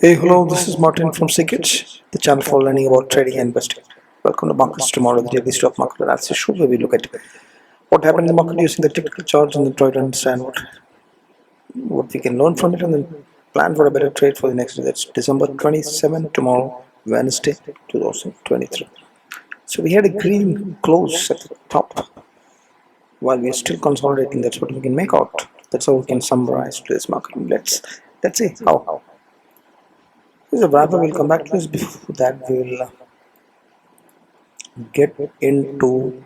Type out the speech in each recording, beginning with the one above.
Hey, hello, this is Martin from Secrets, the channel for learning about trading and investing. Welcome to Markets Tomorrow, the daily stock market analysis show where we look at what happened in the market using the technical charts and then try to understand what we can learn from it and then plan for a better trade for the next day. That's December 27, tomorrow, Wednesday, 2023. So we had a green close at the top while we are still consolidating. That's what we can make out. That's how we can summarize today's market. Let's see how. This is a wrapper. We'll come back to this. Before that, we'll get into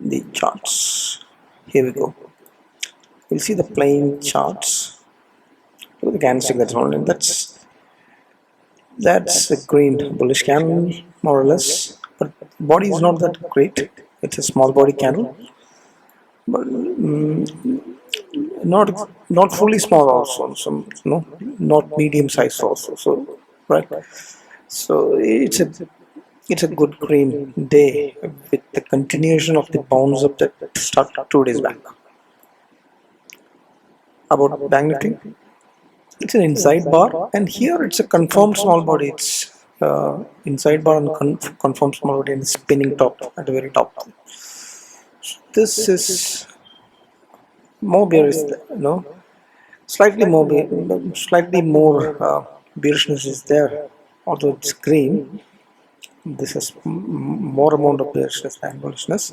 the charts. Here we go. We'll see the plain charts. Look at the candlestick that's on, and that's a green bullish candle, more or less. But body is not that great. It's a small body candle, but not fully small also. So not medium sized also. So right. So it's a good green day with the continuation of the bounce up that started 2 days back. About Banknifty, it's an inside bar, and here it's a confirmed small body. It's inside bar and confirmed small body and spinning top at the very top. So this is more bearish, slightly more bearishness is there, although it's green. This is more amount of bearishness than bullishness,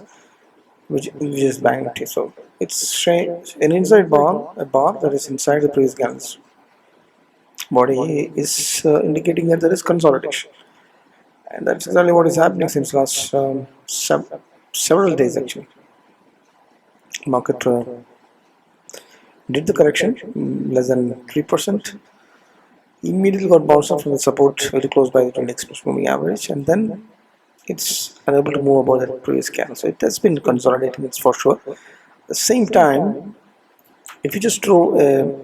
which is Banknifty. So it's an inside bar, a bar that is inside the previous candle's body is indicating that there is consolidation, and that's exactly what is happening since last several days actually. Market did the correction less than 3%. Immediately got bounced up from the support very close by the 20 express moving average, and then it's unable to move above that previous candle. So it has been consolidating, it's for sure. At the same time, if you just draw a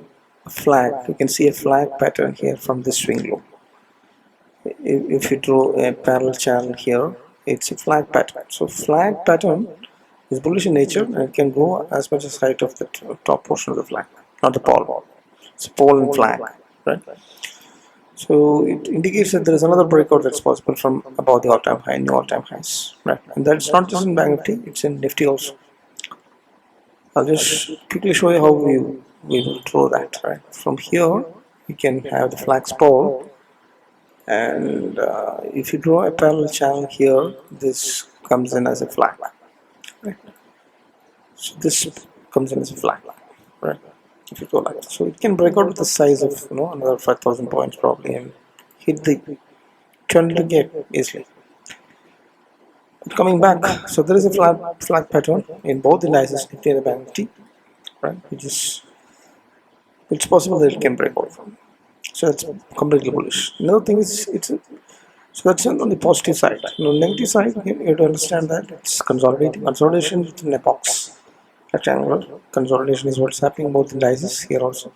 flag, you can see a flag pattern here from this swing low. If you draw a parallel channel here, it's a flag pattern. So flag pattern is bullish in nature, and it can go as much as height of the top portion of the flag, not the pole. It's a pole and flag, right? So it indicates that there is another breakout that's possible from above the all-time high, new all-time highs, right? And that's not just in Banknifty; it's in Nifty also. I'll just quickly show you how we will draw that. Right from here, you can have the flag pole, and if you draw a parallel channel here, this comes in as a flag. Right? So this comes in as a flag, right? If you go like that. So it can break out with the size of another 5,000 points probably and hit the 20 gap easily. But coming back, so there is a flag pattern in both the indices, Nifty and the Banknifty, right? It's possible that it can break out from. So that's completely bullish. Another thing is so that's on the positive side. Negative side, you have to understand that it's consolidating. Consolidation within a box. Rectangular consolidation is what's happening both indices here also.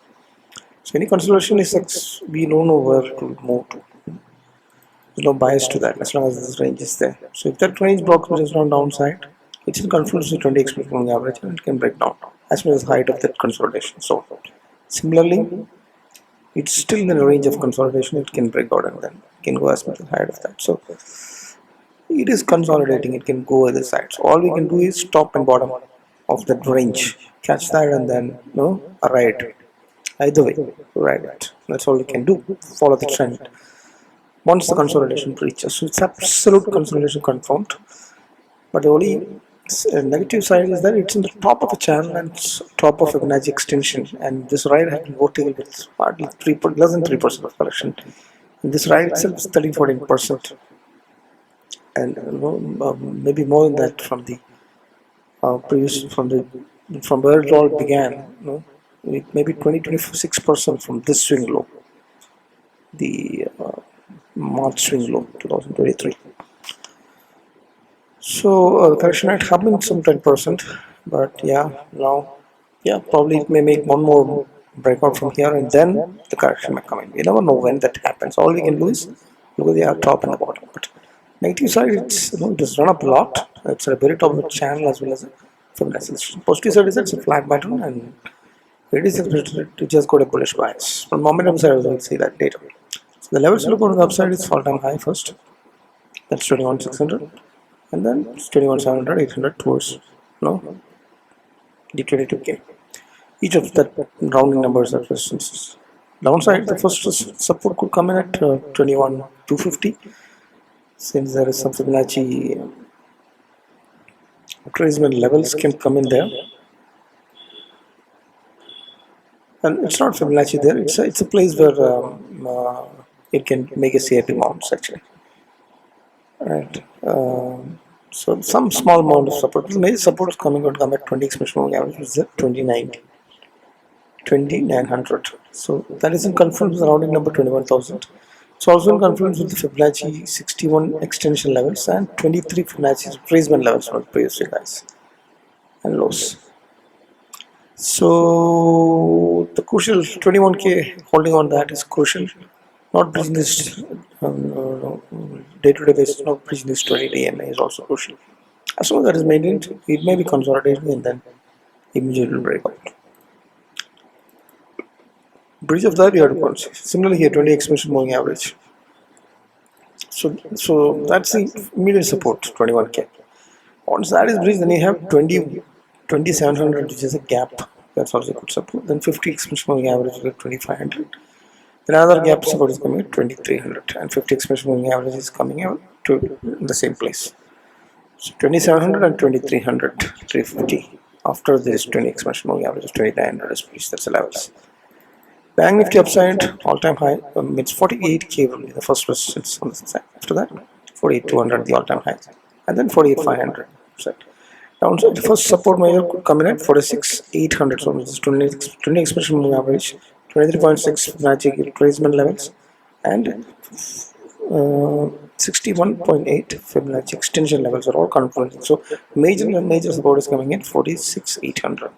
So any consolidation is we don't know where to move to. There's no bias to that as long as this range is there. So if that range blocks which is on downside, it's in confluence with 20 express moving average and it can break down as well as the height of that consolidation. So similarly, it's still in the range of consolidation, it can break out and then it can go as much as the height of that. So it is consolidating, it can go either side. So all we can do is top and bottom of that range, catch that and then ride it. Either way, ride it. That's all you can do. Follow the trend. Once the consolidation breaches, so it's absolute consolidation confirmed. But the only negative side is that it's in the top of a channel and top of a Fibonacci extension, and this ride has been vertical with hardly less than 3% of correction. And this ride itself is 13-14%, and maybe more than that from the from where it all began, maybe 20-26% from this swing low, the March swing low 2023. So the correction might happen some 10%, but probably it may make one more breakout from here, and then the correction might come in. We never know when that happens. All we can do is look at the top and the bottom. But negative side, it's it has run up a lot. It's at the very top of the channel as well as Fibonacci. Positive side is it's a flag pattern, and it is expected to just go to bullish bias. From momentum side, we'll see that later. The levels look on the upside is all-time high first. That's 21,600, and then 21,700, 800 towards the 22K. Each of that rounding numbers are resistances. Downside, the first support could come in at 21,250, since there is some Fibonacci retracement levels can come in there. And it's not Fibonacci there, it's a place where it can make a CIP mounts actually. Right. So some small amount of support. The major support is coming at 20 exponential moving average, which is at 2900. So that is in confluence with the rounding number 21,000. It's also in confluence with the Fibonacci 61 extension levels and 23 Fibonacci retracement levels from the previous highs and lows. So the crucial 21K holding on that is crucial. Not breaching this day-to-day basis, not breaching this 20-day EMA is also crucial. As long as that is maintained, it may be consolidating and then immediately break out. Breach of that, you have to consider. Similarly here, 20 exponential moving average. So that's the immediate support, 21K. Once that is breached, then you have 2700, which is a gap. That's also good support. Then 50 exponential moving average is at 2500. Another gap support is coming at 2300, and 50 exponential moving average is coming out to the same place. So 2700 and 2300, 350. After this 20 exponential moving average of 2900 is reached, that's the levels. Banknifty upside, all-time high, it's 48K will be the first resistance on the side. After that, 48,200 the all-time high, and then 48,500. Downside, the first support measure could come in at 46,800. So this is 20 exponential moving average, 23.6 Fibonacci retracement levels, and 61.8 Fibonacci extension levels are all confluencing. So major support is coming in 46,800.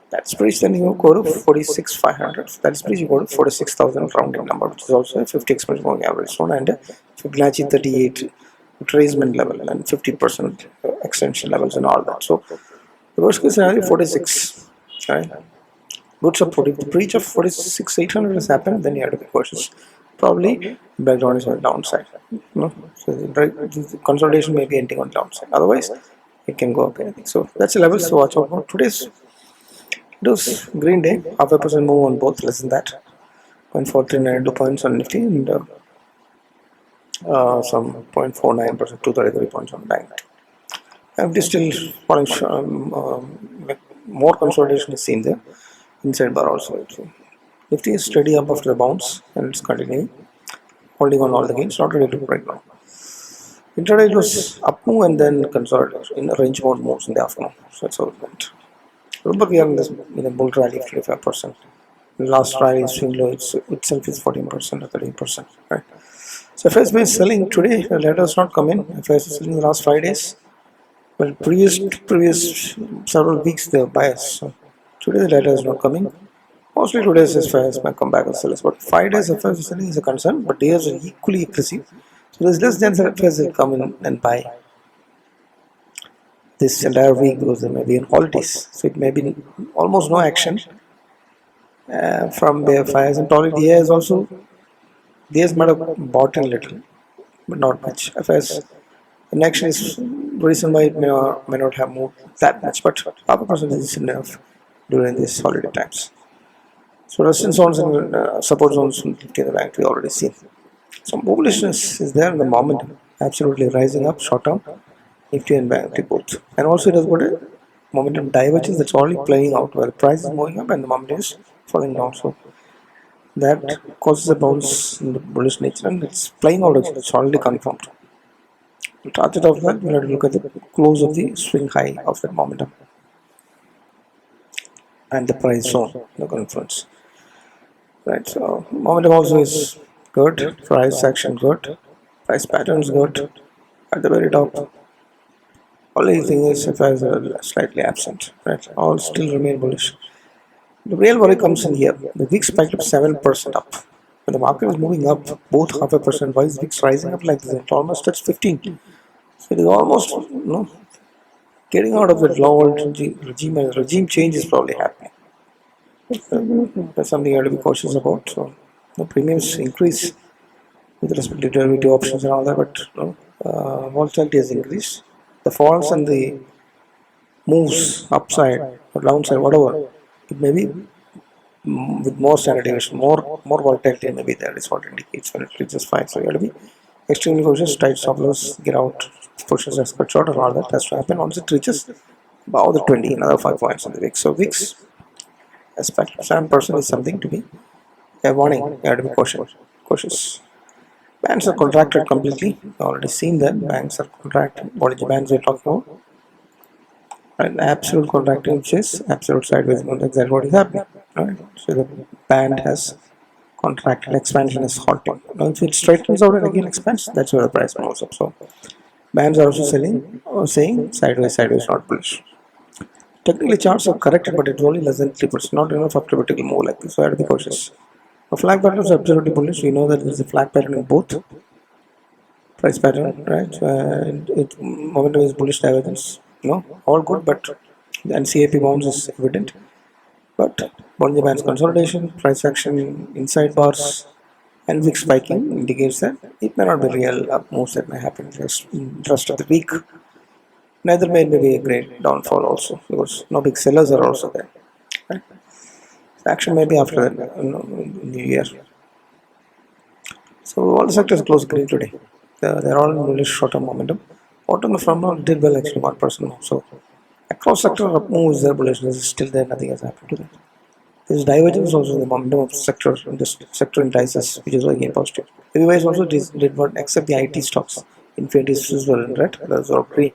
That's breach, then you go to 46,500. That's breach, you go to 46,000 rounding number, which is also a 50 exponential moving average zone and a Fibonacci 38 retracement level and 50% extension levels and all that. So the worst case scenario 46. Right? Good support. If the breach of 46,800 has happened, then you have to be cautious. Probably background is on the downside. So the consolidation may be ending on the downside. Otherwise, it can go up anything. So that's the level. So watch out for today's. It was green day. 0.5% move on both. Less than that. 0.4392 points on Nifty and some 0.49%, 233 points on Bank. Nifty still falling. More consolidation is seen there. Inside bar also. Nifty is steady up after the bounce and it's continuing, holding on all the gains, not ready to break now. Intraday it was up move and then consolidation in a range mode moves in the afternoon. So it's all it went. Remember, we are in a bull rally of 25%. The last rally swing low itself is 14% or 13%. Right? So FS been selling today. The letter has not come in. FS is selling the last 5 days. Well, previous several weeks they are biased. So today the data is not coming. Mostly today's FIs might come back and sell us, but 5 days FIs selling is a concern, but days are equally aggressive. So there's less chance that FIs will come in and buy this entire week because there may be in holidays. So it may be almost no action from the FIs, and probably DA is also, DAs might have bought in little, but not much. FIs in action is the reason why it may not have moved that much, but 0.5% is enough during these holiday times. So resistance zones and support zones in the bank we already seen. So bullishness is there in the momentum, absolutely rising up short term, Nifty and Bank both. And also it has got a momentum divergence that's already playing out where the price is moving up and the momentum is falling down. So that causes a bounce in the bullish nature and it's playing out, it's already confirmed. The target of that, we'll have to look at the close of the swing high of that momentum and the price zone, the confluence. Right, so momentum also is good, price action good, price patterns good. At the very top, only thing is FIs are slightly absent. Right, all still remain bullish. The real worry comes in here. The VIX spiked up 7% up. When the market is moving up, both 0.5%. Why is VIX rising up like this? It almost touched 15. So it is almost getting out of that low regime change is probably happening. That's something you have to be cautious about. So The premiums increase with respect to derivative options and all that, but volatility has increased. The falls and the moves upside or downside, whatever it may be, with more standard deviation, more volatility may be there. Is what indicates when it reaches 5. So you have to be extremely cautious. Tight stop loss, get out, pushes as cut short, and all that has to happen once it reaches above the 20, another 5 points on the VIX. So VIX, as 7% is something to be a warning. You have to be cautious. Bands are contracted completely. We've already seen that banks are contracted. What is the bands we're talking about? Right? Absolute contracting, which is absolute sideways movement. Exactly what is happening. Right? So the band has contracted, expansion is halting. Now, if it straightens out and again expands, that's where the price moves up. So bands are also selling or saying sideways, not bullish. Technically, charts are corrected, but it's only less than 3%. Not enough up to vertical move like this. So I have to be cautious. A flag pattern is absolutely bullish. We know that there is a flag pattern in both price pattern, right? It momentum is bullish divergence. All good, but the NCAP bounce is evident. But Bollinger Band's consolidation, price action inside bars, and VIX spiking indicates that it may not be real up moves that may happen in the rest of the week. Neither may be a great downfall also, because no big sellers are also there. Right? The action may be after the New Year. So all the sectors closed green today. They're all in bullish short-term momentum. Bottom from now did well actually 1% more. So across sector up moves there bullishness is still there, nothing has happened to that. There's divergence also in the momentum of sector in this sector indices, which is again positive. Everybody also did not except the IT stocks. Infinity is well in red, others are green.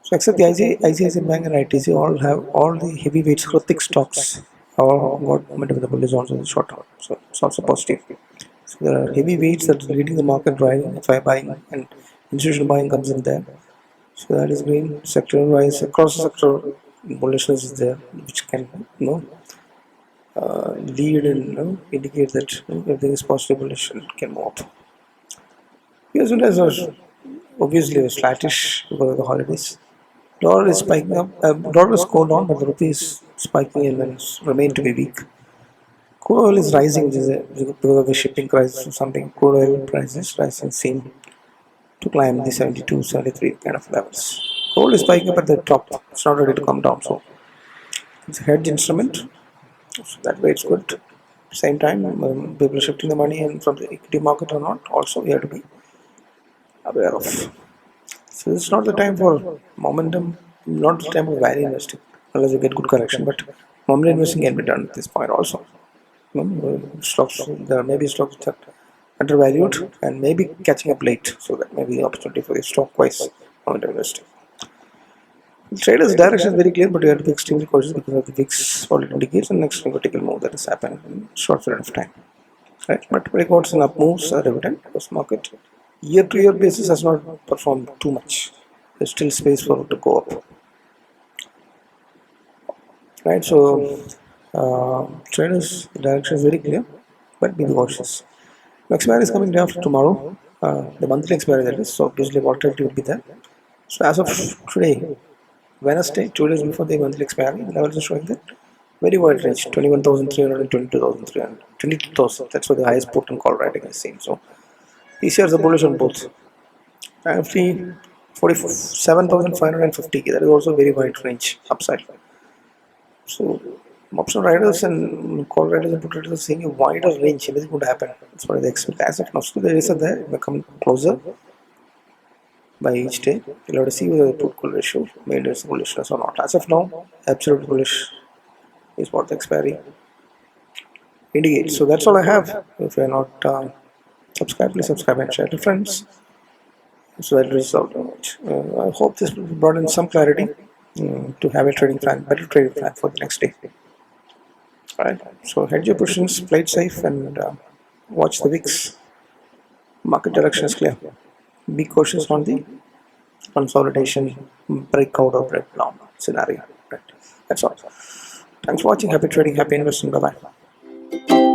So except the ICICI Bank and ITC all have all the heavyweights, critic stocks all got momentum in the bullish also in the short term. So it's also positive. So there are heavy weights that are leading the market driving. If I buying and institutional buying comes in there. So that is green. Sector wise, across the sector bullishness is there, which can lead and indicate that if there is positive bullish, it can move up. US Indians are obviously flattish because of the holidays. Dollar is spiking up. Dollar is cooled down, but the rupee is spiking and then remain to be weak. Crude oil is rising because of the shipping crisis or something. Crude oil prices rising seem to climb the 72, 73 kind of levels. Gold is spiking up at the top. It's not ready to come down. So it's a hedge instrument. So that way it's good. Same time, people are shifting the money and from the equity market or not, also we have to be aware of. So it's not the time for momentum, not the time for value investing, unless you get good correction. But momentum investing can be done at this point also. Stocks, there may be stocks that are undervalued and maybe catching up late, so that may be the opportunity for the stock wise momentum investing. The trader's direction is very clear, but you have to be extremely cautious because of the VIX, what it indicates, and next vertical move that has happened in a short period of time. Right? But breakouts and up moves are evident because market year to year basis has not performed too much. There's still space for it to go up. Right? So traders' direction is very clear, but be cautious. Expiry is coming day after tomorrow, the monthly expiry that is, so obviously volatility will be there. So as of today, Wednesday, 2 days before the monthly expiry, the levels are showing that very wide range, 21,300 and 22,300, 22,000. That's what the highest put and call writing is seen. So PCRs are bullish on both. Nifty 47,550, that is also very wide range upside. So option riders and call riders and put riders are seeing a wider range. Anything could happen. That's what they expect. As of now, so there is a there. It may come closer by each day. You'll have to see whether the put call ratio maintains bullishness or not. As of now, absolute bullish is what the expiry indicates. So that's all I have. If you're not subscribed, please subscribe and share to friends. So that reaches out much. I hope this brought in some clarity to have a trading plan, better trading plan for the next day. Alright, so hedge your positions, play it safe, and watch the VIX. Market direction is clear. Be cautious on the consolidation, breakout or breakdown scenario. Right. That's all. Thanks for watching. Happy trading, happy investing. Bye bye.